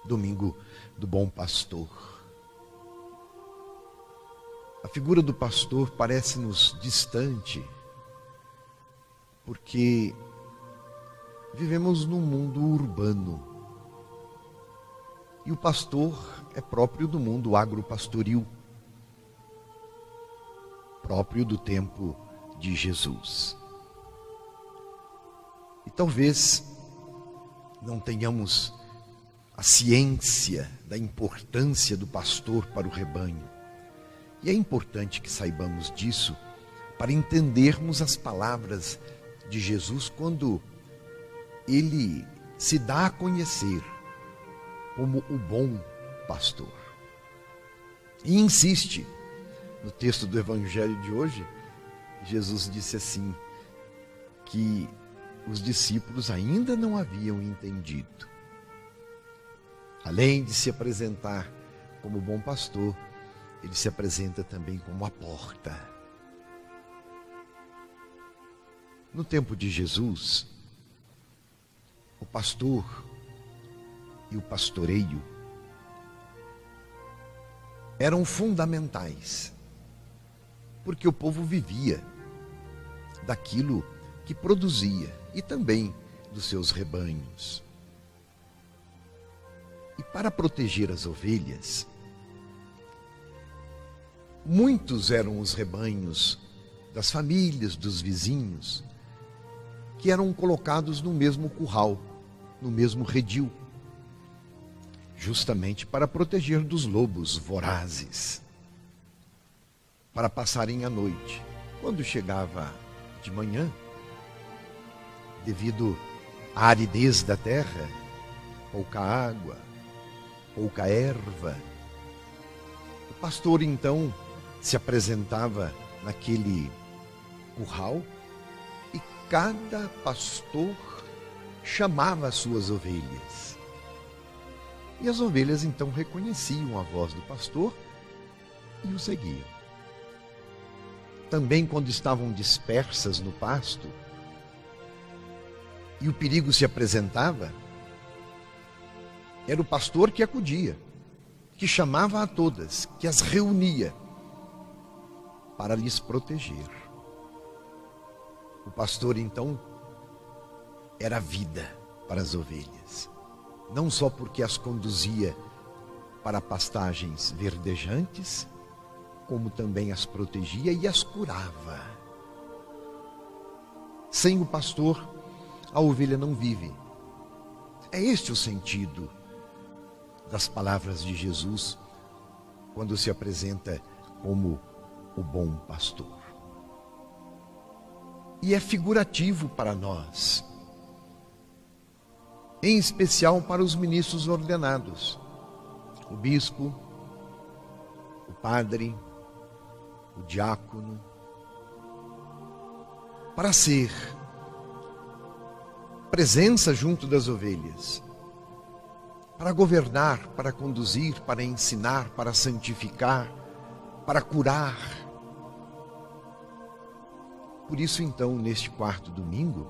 Domingo do Bom Pastor. A figura do pastor parece-nos distante, porque vivemos num mundo urbano. E o pastor é próprio do mundo agropastoril, próprio do tempo de Jesus. E talvez não tenhamos a ciência da importância do pastor para o rebanho. E é importante que saibamos disso para entendermos as palavras de Jesus quando ele se dá a conhecer como o bom pastor. E insiste, no texto do Evangelho de hoje, Jesus disse assim, que os discípulos ainda não haviam entendido. Além de se apresentar como bom pastor, ele se apresenta também como a porta. No tempo de Jesus, o pastor e o pastoreio eram fundamentais, porque o povo vivia daquilo que produzia e também dos seus rebanhos. E para proteger as ovelhas, muitos eram os rebanhos das famílias, dos vizinhos, que eram colocados no mesmo curral, no mesmo redil, justamente para proteger dos lobos vorazes, para passarem a noite. Quando chegava de manhã, devido à aridez da terra, pouca água, pouca erva, o pastor então se apresentava naquele curral e cada pastor chamava as suas ovelhas. E as ovelhas então reconheciam a voz do pastor e o seguiam. Também quando estavam dispersas no pasto e o perigo se apresentava, era o pastor que acudia, que chamava a todas, que as reunia para lhes proteger. O pastor então era vida para as ovelhas, não só porque as conduzia para pastagens verdejantes, como também as protegia e as curava. Sem o pastor, a ovelha não vive. É este o sentido das palavras de Jesus quando se apresenta como o bom pastor. E é figurativo para nós, em especial para os ministros ordenados, o bispo, o padre, o diácono, para ser presença junto das ovelhas, para governar, para conduzir, para ensinar, para santificar, para curar. Por isso então, neste quarto domingo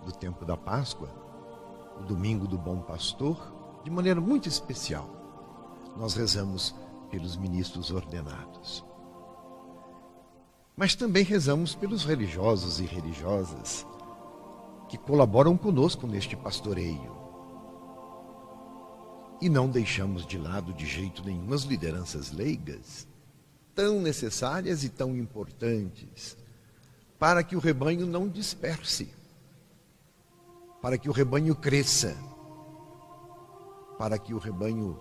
do tempo da Páscoa, o domingo do Bom Pastor, de maneira muito especial, nós rezamos pelos ministros ordenados. Mas também rezamos pelos religiosos e religiosas que colaboram conosco neste pastoreio. E não deixamos de lado de jeito nenhum as lideranças leigas, tão necessárias e tão importantes, para que o rebanho não disperse, para que o rebanho cresça, para que o rebanho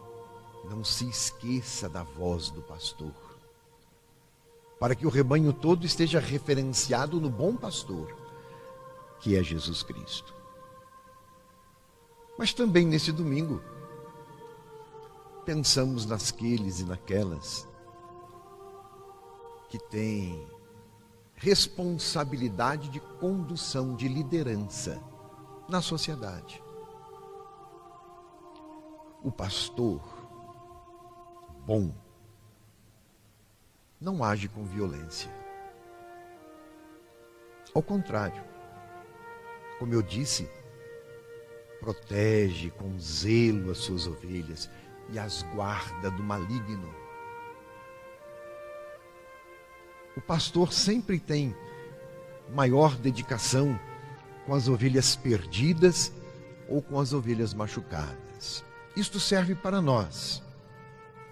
não se esqueça da voz do pastor, para que o rebanho todo esteja referenciado no bom pastor, que é Jesus Cristo. Mas também nesse domingo, pensamos naqueles e naquelas que têm responsabilidade de condução, de liderança na sociedade. O pastor bom não age com violência. Ao contrário, como eu disse, protege com zelo as suas ovelhas e as guarda do maligno. O pastor sempre tem maior dedicação com as ovelhas perdidas ou com as ovelhas machucadas. Isto serve para nós,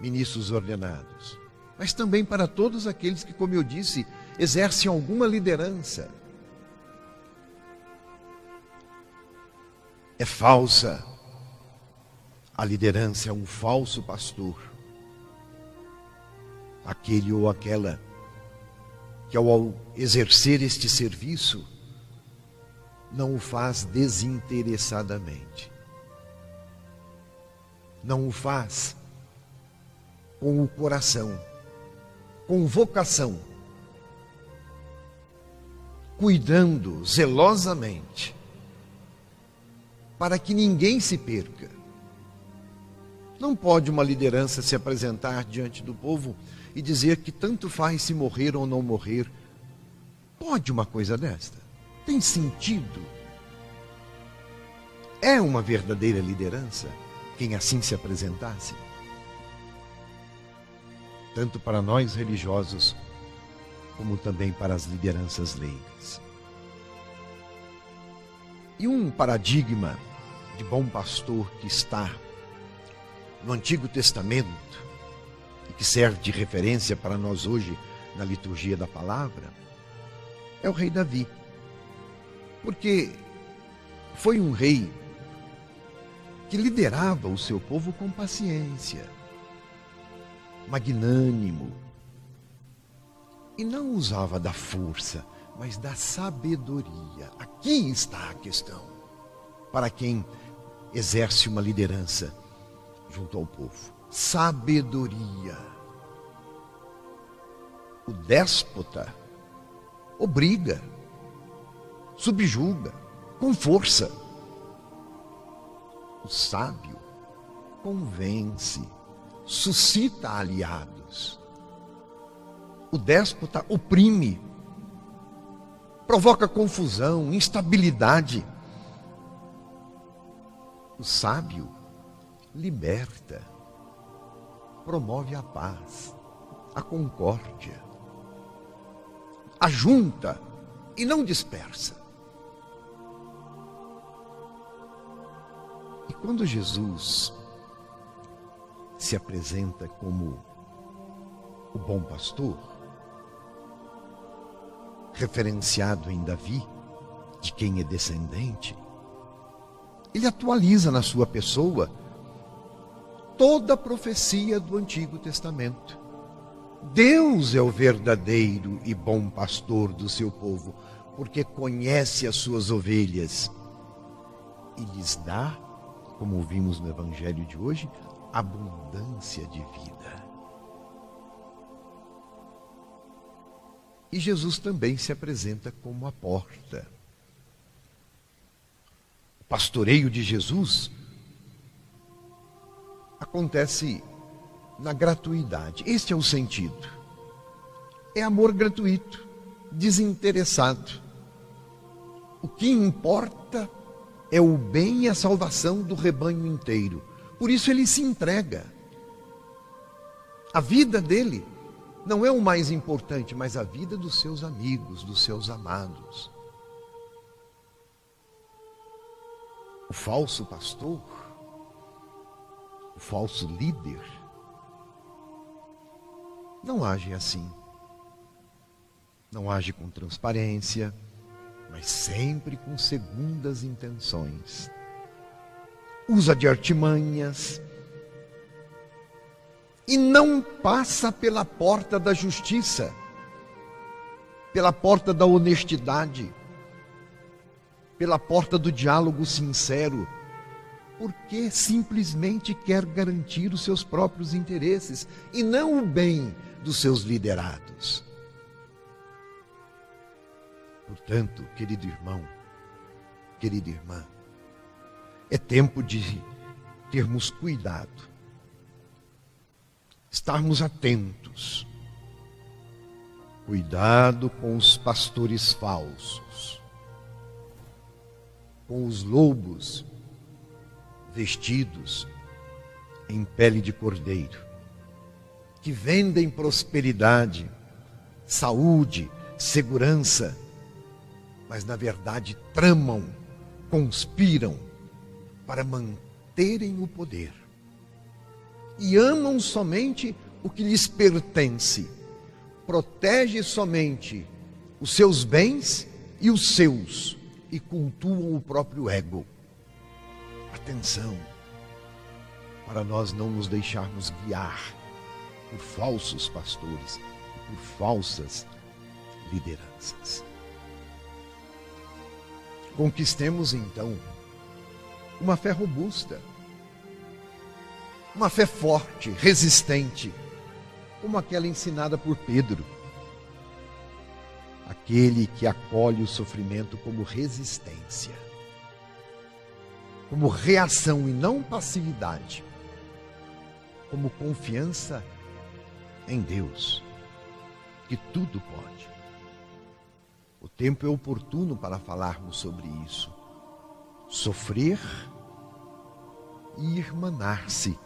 ministros ordenados, mas também para todos aqueles que, como eu disse, exercem alguma liderança. É falsa. A liderança é um falso pastor. Aquele ou aquela que, ao exercer este serviço, não o faz desinteressadamente. Não o faz com o coração, com vocação, cuidando zelosamente para que ninguém se perca. Não pode uma liderança se apresentar diante do povo e dizer que tanto faz se morrer ou não morrer. Pode uma coisa desta? Tem sentido? É uma verdadeira liderança quem assim se apresentasse? Tanto para nós religiosos, como também para as lideranças leigas. E um paradigma de bom pastor que está no Antigo Testamento e que serve de referência para nós hoje na liturgia da palavra, é o rei Davi. Porque foi um rei que liderava o seu povo com paciência, magnânimo, e não usava da força, mas da sabedoria. Aqui está a questão para quem exerce uma liderança junto ao povo. Sabedoria. O déspota obriga, subjuga, com força. O sábio convence, suscita aliados. O déspota oprime, provoca confusão, instabilidade. O sábio liberta, promove a paz, a concórdia, ajunta e não dispersa. E quando Jesus se apresenta como o bom pastor, referenciado em Davi, de quem é descendente, ele atualiza na sua pessoa toda a profecia do Antigo Testamento. Deus é o verdadeiro e bom pastor do seu povo, porque conhece as suas ovelhas e lhes dá, como vimos no Evangelho de hoje, abundância de vida. E Jesus também se apresenta como a porta. O pastoreio de Jesus acontece na gratuidade. Este é o sentido. É amor gratuito, desinteressado. O que importa é o bem e a salvação do rebanho inteiro. Por isso ele se entrega. A vida dele não é o mais importante, mas a vida dos seus amigos, dos seus amados. O falso pastor, o falso líder, não age assim. Não age com transparência, mas sempre com segundas intenções. Usa de artimanhas e não passa pela porta da justiça, pela porta da honestidade, pela porta do diálogo sincero, porque simplesmente quer garantir os seus próprios interesses e não o bem dos seus liderados. Portanto, querido irmão, querida irmã, é tempo de termos cuidado, estarmos atentos. Cuidado com os pastores falsos, com os lobos vestidos em pele de cordeiro, que vendem prosperidade, saúde, segurança, mas na verdade tramam, conspiram para manterem o poder e amam somente o que lhes pertence, protege somente os seus bens e os seus e cultuam o próprio ego. Atenção, para nós não nos deixarmos guiar por falsos pastores e por falsas lideranças. Conquistemos então uma fé robusta, uma fé forte, resistente, como aquela ensinada por Pedro, aquele que acolhe o sofrimento como resistência, como reação e não passividade, como confiança em Deus, que tudo pode. O tempo é oportuno para falarmos sobre isso. Sofrer e irmanar-se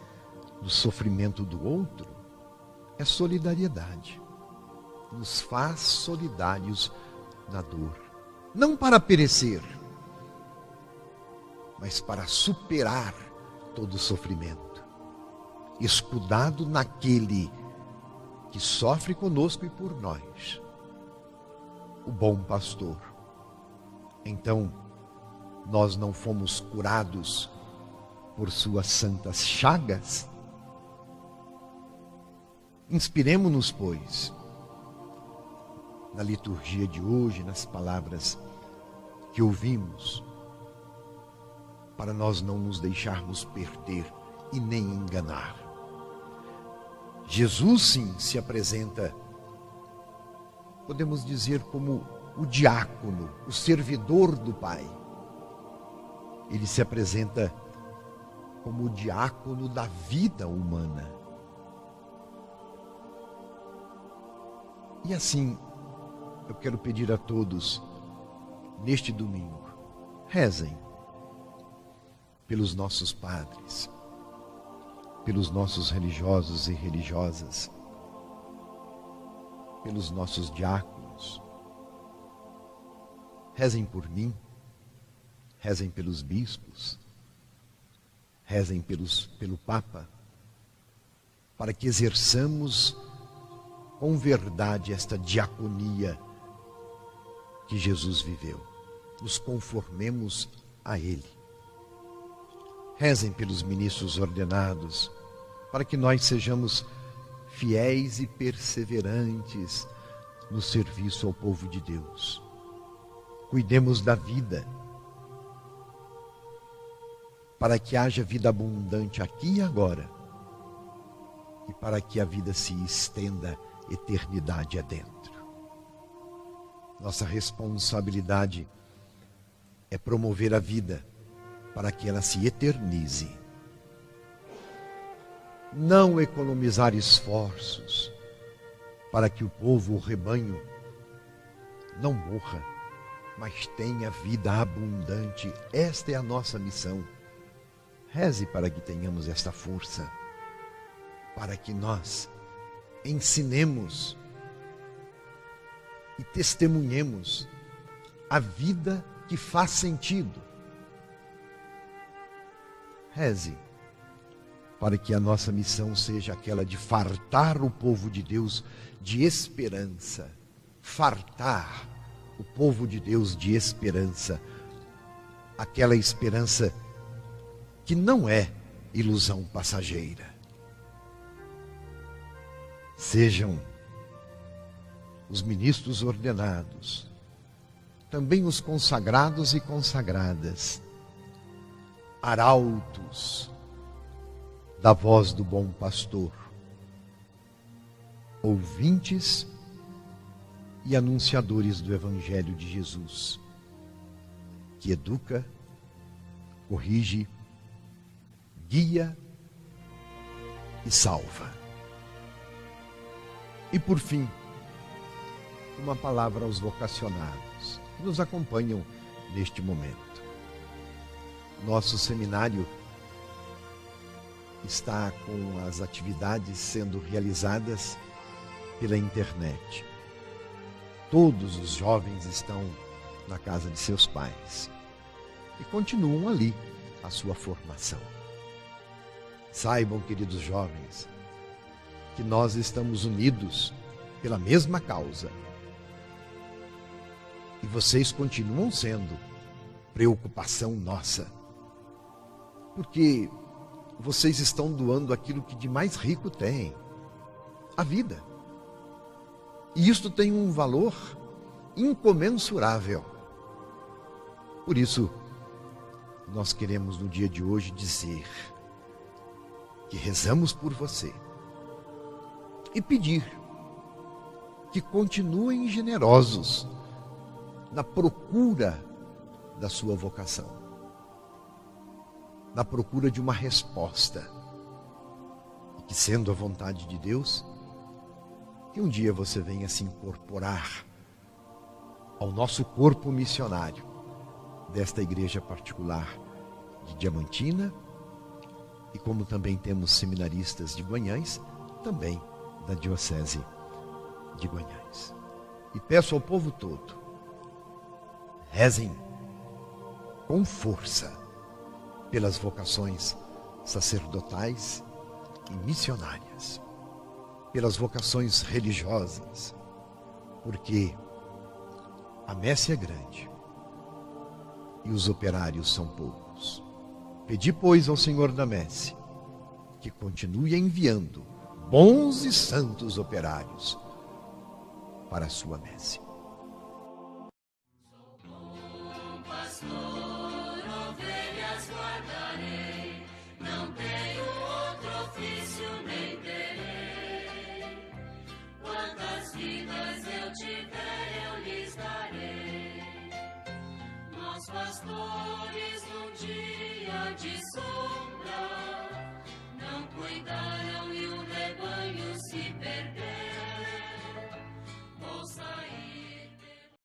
no sofrimento do outro é solidariedade. Nos faz solidários na dor. Não para perecer, mas para superar todo o sofrimento. Escudado naquele que sofre conosco e por nós. O bom pastor. Então, nós não fomos curados por suas santas chagas? Inspiremo-nos, pois, na liturgia de hoje, nas palavras que ouvimos, para nós não nos deixarmos perder e nem enganar. Jesus, sim, se apresenta, podemos dizer, como o diácono, o servidor do Pai. Ele se apresenta como o diácono da vida humana. E assim, eu quero pedir a todos, neste domingo, rezem pelos nossos padres, pelos nossos religiosos e religiosas, pelos nossos diáconos. Rezem por mim, rezem pelos bispos, rezem pelo Papa, para que exerçamos com verdade esta diaconia que Jesus viveu. Nos conformemos a Ele. Rezem pelos ministros ordenados, para que nós sejamos fiéis e perseverantes no serviço ao povo de Deus. Cuidemos da vida, para que haja vida abundante aqui e agora, e para que a vida se estenda eternidade adentro. Nossa responsabilidade é promover a vida para que ela se eternize. Não economizar esforços para que o povo, o rebanho, não morra, mas tenha vida abundante. Esta é a nossa missão. Reze para que tenhamos esta força, para que nós ensinemos e testemunhemos a vida que faz sentido. Reze para que a nossa missão seja aquela de fartar o povo de Deus de esperança. Fartar o povo de Deus de esperança. Aquela esperança que não é ilusão passageira. Sejam os ministros ordenados, também os consagrados e consagradas, arautos da voz do bom pastor, ouvintes e anunciadores do Evangelho de Jesus, que educa, corrige, guia e salva. E por fim, uma palavra aos vocacionados que nos acompanham neste momento. Nosso seminário está com as atividades sendo realizadas pela internet. Todos os jovens estão na casa de seus pais e continuam ali a sua formação. Saibam, queridos jovens, que nós estamos unidos pela mesma causa. E vocês continuam sendo preocupação nossa, porque vocês estão doando aquilo que de mais rico tem, a vida. E isto tem um valor incomensurável. Por isso, nós queremos no dia de hoje dizer que rezamos por você e pedir que continuem generosos na procura da sua vocação, na procura de uma resposta, e que, sendo a vontade de Deus, que um dia você venha se incorporar ao nosso corpo missionário desta igreja particular de Diamantina, e como também temos seminaristas de Guanhães, também da Diocese de Guanhães. E peço ao povo todo, rezem com força pelas vocações sacerdotais e missionárias, pelas vocações religiosas, porque a messe é grande e os operários são poucos. Pedi, pois, ao Senhor da messe que continue enviando bons e santos operários para a sua messe. Pastores num dia de sol.